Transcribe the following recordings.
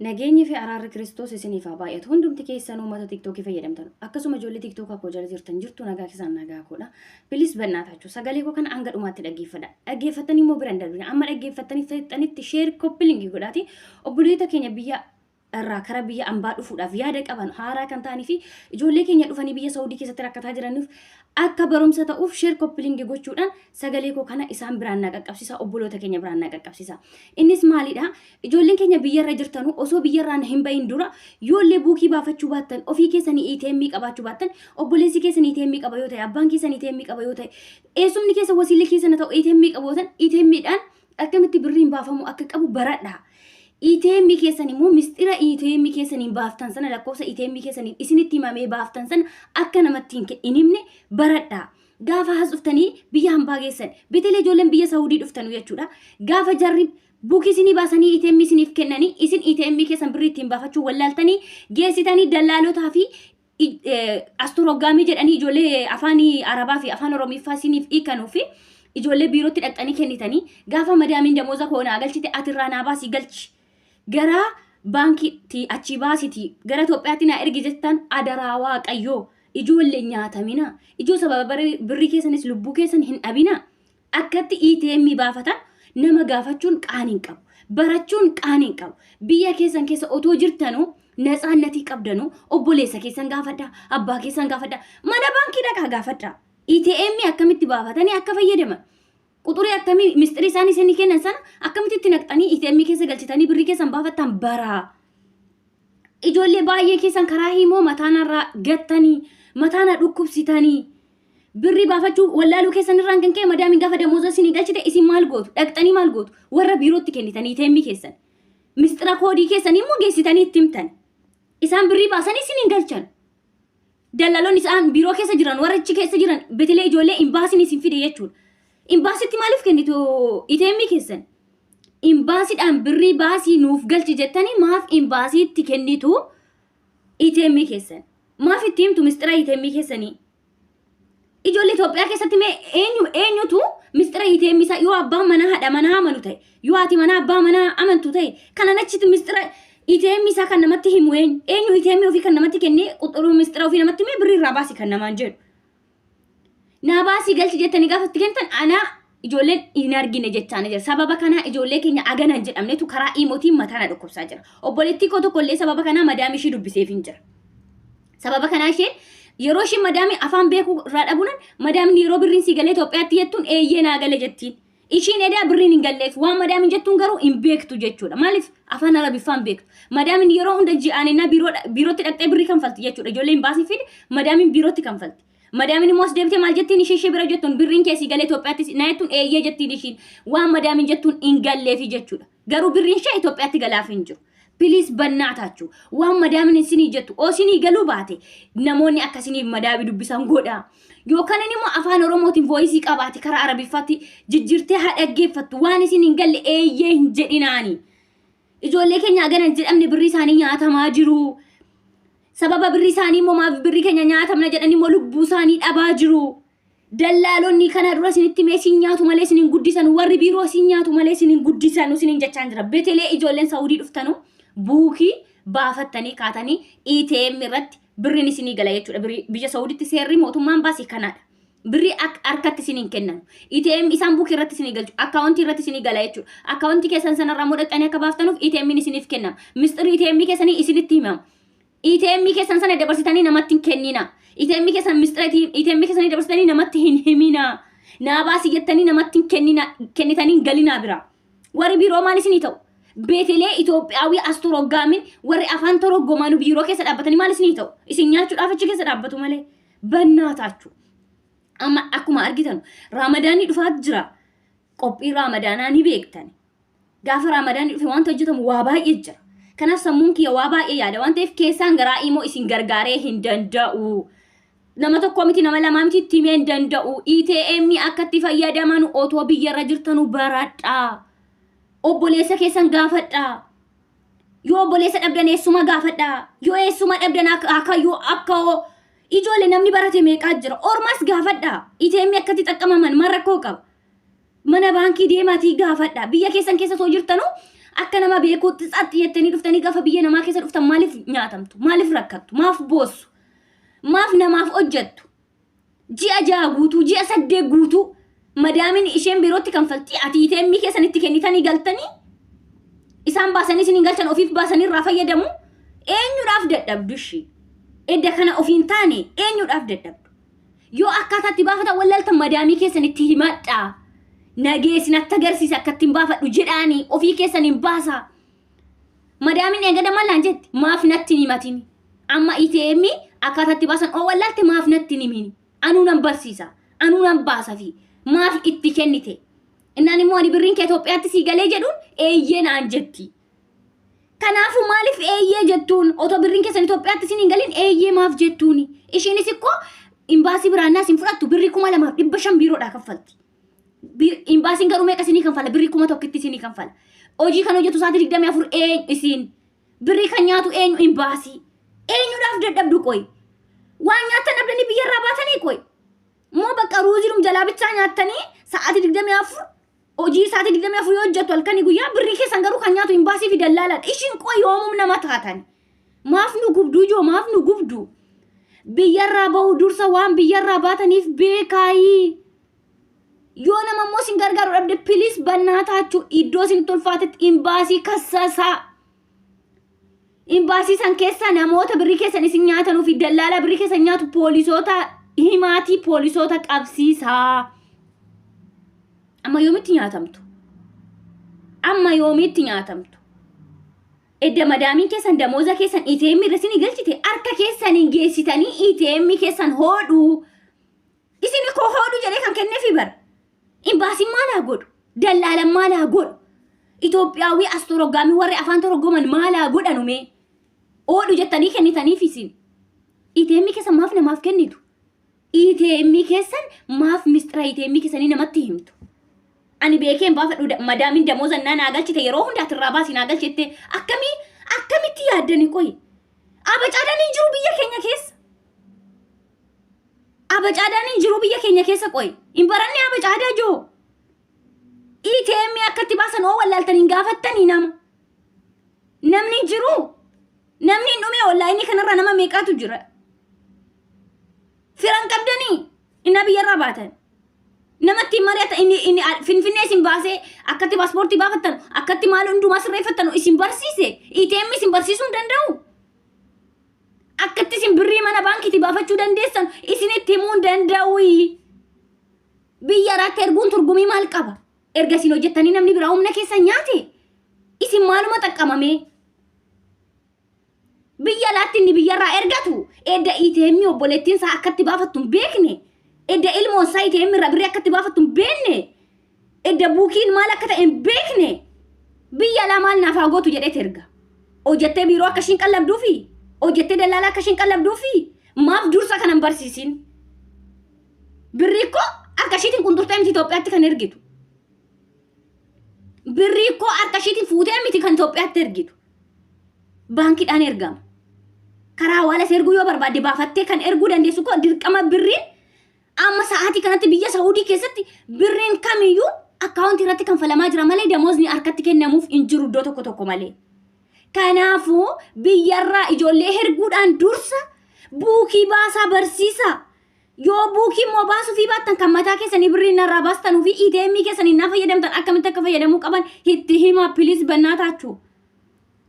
Nageenyi fi araarri Kiristoos isiniif haa baay'atu. Hundumti keessan uummata TikTokii fayyadamtan. Akkasuma ijoollee TikTok akkoo jala jirtu nagaa keessan nagaa koodha. Bilis bannaataችሁ sagalee koo kana hanga dhumaatti dhaggeeffadha. Dhaggeeffatanii immoo biraan darbina. Amma dhaggeeffatanii fixanitti sheer koppiliingii godhaati. Obboleeta keenya biyya irraa kara biyya ambaa dhufuudhaaf yaada qaban haaraa kan ta'anii fi ijoollee keenya dhufanii biyya Saawudii keessatti rakkataa jiraniif akka barumsa ta'uuf sheer koppiliingii gochuudhaan sagalee koo kana isaan biraan na qaqqabsiisa, obboloota keenya biraan na qaqqabsiisa. Innis maalidha? Ijoolleen keenya biyyarra jirtanu osoo biyyarraa hin bahin dura yoollee buukii baafachuu baattan ofii keessanii ATM qabaachuu baattan obboleessi keessanii ATM qaba yoo ta'e abbaan keessanii ATM qaba yoo ta'e eessumni keessa wasiillee keessana ta'u ATM qabootan ATMdhaan akkamitti birriin baafamu akka qabu baradha. ATM keessan immoo mistira ATM keessaniin baaftan sana lakkoofsa ATM keessaniin isinitti himamee baaftan sana akka namatti hin himne baradha. Gaafa has dhuftanii biyya hambaa geessan betelee ijoolleen biyya Saawudii dhuftanu jechuudha. Gaafa jarri buukii isinii baasanii ATM isiniif kennanii isin ATM keessan birrii ittiin baafachuu wallaaltanii geessitanii dallaalotaa fi asturoggaamii jedhanii ijoollee afaan Arabaa fi afaan Oromiffaa isiniif hiikanuu fi ijoollee biirootti dhaqxanii kennitanii gaafa madaamiin damooza koonaa galchite atirraa naa baasii galchi. Gara baankii achi baasiti gara Itoophiyaatti na ergi jettan adaraa waaqayyoo ijoollee nyaatamina ijoo sababa birrii keessanis lubbuu keessan hin dhabina akkatti ATM baafatan nama gaafachuun qaaniin qabu barachuun qaaniin qabu biyya keessan keessa otoo jirtanu natsaannatii qabdanu obboleessa keessan gaafadha abbaa keessan gaafadha mana baankii dhaqaa gaafadha ATM akkamitti baafatanii akka fayyadaman quxurii akkamii mistiri isaanii isinii kennan sana akkamitti itti naqxanii ATM keessa galchitanii birrii keessan baafattan bara. Ijoollee baay'ee keessan karaa himoo mataanarraa gattanii mataana dhukkubsitanii birrii baafachuu wallaaluu keessan irraan kan ka'e madaamiin gaafa damooza isinii galchite isin maal gootu dhaqxanii maal gootu warra biirootti kennitanii ATM keessan mistira koodii keessan immoo geessitanii itti himtan isaan birrii baasanii isiniin galchan. Dallaloon isaan biiroo keessa jiran warra achi keessa jiran betelee ijoollee imbaasiin isin fide jechuudha. Imbaasitti maaliif kennitu ATM keessan? Imbaasiidhaan birrii baasii nuuf galchi jettanii maaf imbaasiitti kennitu ATM keessan? Maaf itti himtu mistira ATM keessanii? Ijoollee Itoophiyaa keessatti mee eenyutu mistira ATM isaa yoo abbaan manaa haadha manaa amanu ta'e yoo haati manaa abbaa manaa amantu ta'e kana achitti mistira ATM isaa kan namatti himu eenyu ATM ofii kan namatti kennee quxuruu mistira ofii namatti himee birrii irraa baasii kan namaan jedhu. Nabaasii galchi jettanii gaafatti kennitan ana ijoolleen hin argine jechaan jira. Sababa kana ijoollee keenya aganan jedhamnetu karaa imootiin mataana dhukkubsaa jira. Obboleettii koo tokkollee sababa kana madaamii ishii dubbiseef hin jira. Sababa kana isheen yeroo isheen madaamii afaan beekuu irraa dhabuunan madaamiin yeroo birriin si galee Itoophiyaatti jettuun eeyyee naa gale jettiin. Ishiin edaa birriin hin galleef waan madaamiin jettuun garuu hin beektu jechuudha. Maaliif afaan Arabiffaan beektu? Madaamiin yeroo hunda ji'aaninaa biirootti dhaqxee birrii kanfalti jechuudha. Ijoolleen baasii fide madaamiin biirootti kanfalti. Madaamiin immoo as deebitee maal jettiin ishee bira jettuun birriin keessi galee Itoophiyaatti na jettuun eeyyee jettiin ishiin waan madaamiin jettuun hin galleefi jechuudha. Garuu birriin ishee Itoophiyaatti galaaf hin jiru. Bilis bannaataችሁ waan madaamiin isinii jettu osinii galuu baate namoonni akkasiniif madaamii dubbisan godha. Yookaan immoo afaan Oromootiin voiisii qabaate karaa Arabiffaatti jijjiirtee haa dhaggeeffattu waan isin hin galle eeyyee hin jedhinaani. Ijoollee keenya aganan jedhamne birrii isaanii nyaatamaa jiru. Sababa birrii isaanii immoo maaf birrii keenya nyaatamna jedhanii immoo lubbuu isaanii dhabaa jiru. Dallaalonni kana dura isinitti mee isin nyaatu malee isin hin guddisan warri biiroo isin nyaatu malee isin hin guddisan isin hin jechaan jira. Betelee ijoolleen Saawudii dhuftanu buukii baafattanii kaatanii ATM irratti birriin isinii gala jechuudha. Biyya Saawudiitti seerri mootummaan baasii kanaadha. Birrii harkatti isin hin kennan. ATM isaan buukii irratti isinii galchu. Akkaawuntii irratti isinii gala jechuudha. Akkaawuntii keessan sanarraa mudhattanii akka baaftanuuf ATM isiniif kennama. Mistiri ATM keessanii isinitti himama. ATM keessan sana dabarsitanii namatti hin kennina. ATM keessan mistira ATM keessanii dabarsitanii namatti hin himina. Naabaasii jettanii namatti hin kennitanii galina bira. Warri biiroo maal isinii ta'u? Betelee Itoophiyaawii asturoggaamiin warri afaan toroggomaanu biiroo keessa dhaabbatanii maal isinii ta'u? Isin nyaachuudhaaf achi keessa dhaabbatu malee bannaataችሁ. Amma akkuma argitan Raamadaanii dhufaa jira. Qophii Raamadaanaa ni beektan. Gaafa Raamadaanii dhufe wanta hojjetamu waa baay'ee jira. Kanaaf sammuun kiyya waa baay'ee yaada waan ta'eef keessaan garaa immoo isin gargaaree hin danda'u. Nama tokko miti nama lamaa miti itti himee hin danda'u. ATM akka itti fayyadaman otoo biyyarra jirtanu baradhaa. Obboleessa keessan gaafadhaa. Yoo obboleessa dhabdan eessuma gaafadhaa. Yoo eessuma dhabdan akka ijoollee namni barate meeqaa jira. Ormas gaafadhaa. ATM akka itti xaqqamaman maal rakkoo qaba. Mana baankii deemaatii gaafadhaa. Biyya keessan keessa soo jirtanu akka nama beekuutti xaxxi jettanii dhuftanii gaafa biyya namaa keessa dhuftan maaliif nyaatamtu? Maaliif rakkattu? Maaf boossu? Maaf namaaf hojjettu? Ji'a 6 guutuu, ji'a 8 guutuu madaamin isheen birootti kanfaltii ati ATM keessanitti kennitanii galtanii isaan baasanii isin galchan ofiif baasanii irraa fayyadamu. Eenyudhaaf dadhabdu ishii? Edda kana ofiin taane eenyudhaaf dadhabdu? Yoo akkaataatti baafatan wallaaltan madaamii keessanitti himadhaa. Nageessin akka agarsiisa akka ittiin baafadhu jedhaanii ofii keessaniin baasa. Madaamin eegada mallaan jetti maaf natti himatini? Amma ATM akkaataatti baasan oo wallaalte maaf natti himini? Anuu nan barsiisa, anuu nan baasa fi maaf itti kennite? Innaan immoo ani birriin kee Itoophiyaatti sii galee jedhuun eeyyee naan jetti. Kanaafuu maaliif eeyyee jettuun? Otoo birriin keessan Itoophiyaatti siin hin galin eeyyee maaf jettuuni? Ishiinis ikkoo imbaasii biraannaa siin fudhattu birrii 2500 biiroodhaa kaffalti. Imbaasiin garuu meeqa isinii kanfala? Birrii 1000 isinii kanfala. Hojii kan hojjetu sa'aatii 24 eenyu isin? Birrii kan nyaatu eenyu? Imbaasii. Eenyudhaaf dadhabdu qoy? Waan nyaatan dhabdanii biyyarraa baatanii qoy? Moo bakka ruuziidhum jalaa bichaa nyaattanii sa'aatii 24 hojii sa'aatii 24 yoo hojjettu halkanii guyyaa birrii keessan garuu kan nyaatu imbaasii fi dallaaladha. Ishiin qoy yoomum nama taatan. Maaf nu gubduu ijoo maaf nu gubdu? Biyyarraa bahu dursa waan biyyarraa baataniif beekaayii. Yoo nama immoo sin gargaaru dhabde please bannaataachuu iddoo sin tolfaatetti imbaasii kassasaa. Imbaasii san keessa namoota birrii keessan isin nyaatanuu fi dallaala birrii keessan nyaatu poolisoota himaatii poolisoota qabsiisaa. Amma yoomitti nyaatamtu? Amma yoomitti nyaatamtu? Edda madaamiin keessan damooza keessan ATM irra isin galchite harka keessan hin geessitanii ATM keessan hoodhu. Isin koo hoodhu jedhee kan kenneefi bara. Imbaasiin maal haa godhu? Dallaalan maal haa godhu? Itoophiyaawii as toroggaamii warri afaan toroggoman maal haa godhanume? Oodhu jettanii kennitaniif isin. ATM keessan maaf namaaf kennitu? ATM keessan maaf mistira ATM keessanii namatti himtu? Ani beekeen baafadhu madaamin damooza naa galchite yeroo hundaati irraa baasii naa galchite akkamitti yaaddani qoy? Abacaadaan hin jiru biyya keenya keessa. Abacaadaan hin jiru biyya keenya keessa qoy. Hin baranne abacaadaa joo. ATM akkatti baasan oo wallaaltan hin gaafattanii nama. Namni jiru. Namni hin dhume online kanarra nama meeqaatu jira? Firan qabdanii inna biyyarraa baatan. Namatti mari'ata inni finfinnee isin baasee akkatti paaspoortii baafattan akkatti maal hundumaa sirreeffattan isin barsiise. ATM isin barsiisuu hin danda'u. Akkatti isin birrii mana baankiitii baafachuu dandeessan isinitti himuu hin danda'u. Biyya raatti erguun turgumii maal qaba? Erga isin hojjettanii namni biraa humna keessa nyaate isin maaluma xaqqamame? Biyya laatti inni biyyarraa ergatu edda ATM obboleettiin isaa akkatti baafattu hin beekne. Edda ilmoon isaa ATM irraa birrii akkatti baafattu hin beekne. Edda buukiin maal akka ta'e hin beekne. Biyya laa maal naaf haa gootu jedheet erga. Hojjettee biiroo akka ishiin qallabduufi? Hojjettee dallaalaa akka ishiin qallabduufi? Maaf dursa kana hin barsiisin? Birrii koo akka ishiitiin qunxurtee miti Itoophiyaatti kan ergitu. Birrii koo akka ishiitiin fuutee miti kan Itoophiyaatti ergitu. Baankiidhaan ergama. Karaa hawaala erguu yoo barbaadde baafattee kan erguu dandeessu koo dirqama birriin amma sa'aatii kanatti biyya Saawudii keessatti birriin kamiyyuu akkaawuntii irratti kanfalamaa jira malee damoozni harkatti kennamuuf hin jiru iddoo tokko malee. Kanaafuu biyyarraa ijoollee erguudhaan dursa buukii baasaa barsiisa. Yoo buukii immoo baasuu fi baattan kan mataa keessanii birriin narraa baastanuu fi ATM keessanii naa fayyadamtan akkamitti akka fayyadamuu qaban itti hima please bannaataachuu.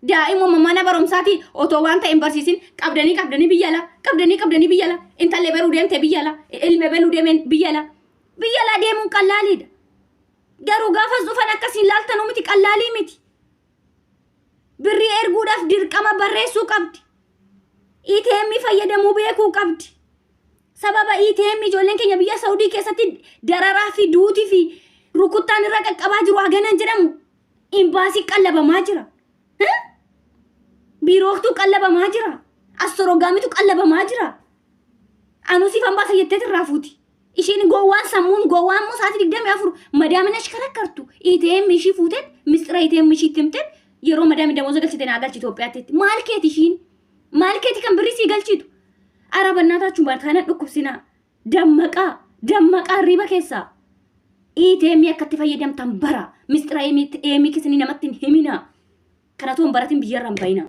Daa'imuma mana barumsaati otoo waan ta'e hin barsiisin qabdanii biyya ala intallee baruu deemte biyya ala ilme baluu deemen biyya ala deemuun qallaaliidha. Garuu gaafas dhufan akkasiin laaltanuu miti qallaalii miti. Birrii erguudhaaf dirqama barreessuu qabdi. ATM fayyadamuu beekuu qabdi. Sababa ATM ijoolleen keenya biyya Saawudii keessatti dararaa fi duutii fi rukuttaan irra qaqqabaa jiru haganan jedhamu imbaasii qallabamaa jira. Biirootu qallabamaa jira. Astoroggaamitu qallabamaa jira. Anuusiif hambaasa jettee irraa fuuti. Ishiin gowwaan sammuun gowwaan immoo sa'aatii 24 madaamina shikarakkartu. ATM ishii fuuteet mistira ATM ishii timteet yeroo madaami damooza galchite naa galchi Itoophiyaatti. Maal keeti ishiin? Maal keeti kan birrii sii galchitu? Arabannaataachuu kana dhukkubsinaa. Dammaqaa riba keessaa. ATM akkatti fayyadamtan bara. Mistira ATM keessanii namatti hin himina. Kanatoon baratiin biyyarraan bayina.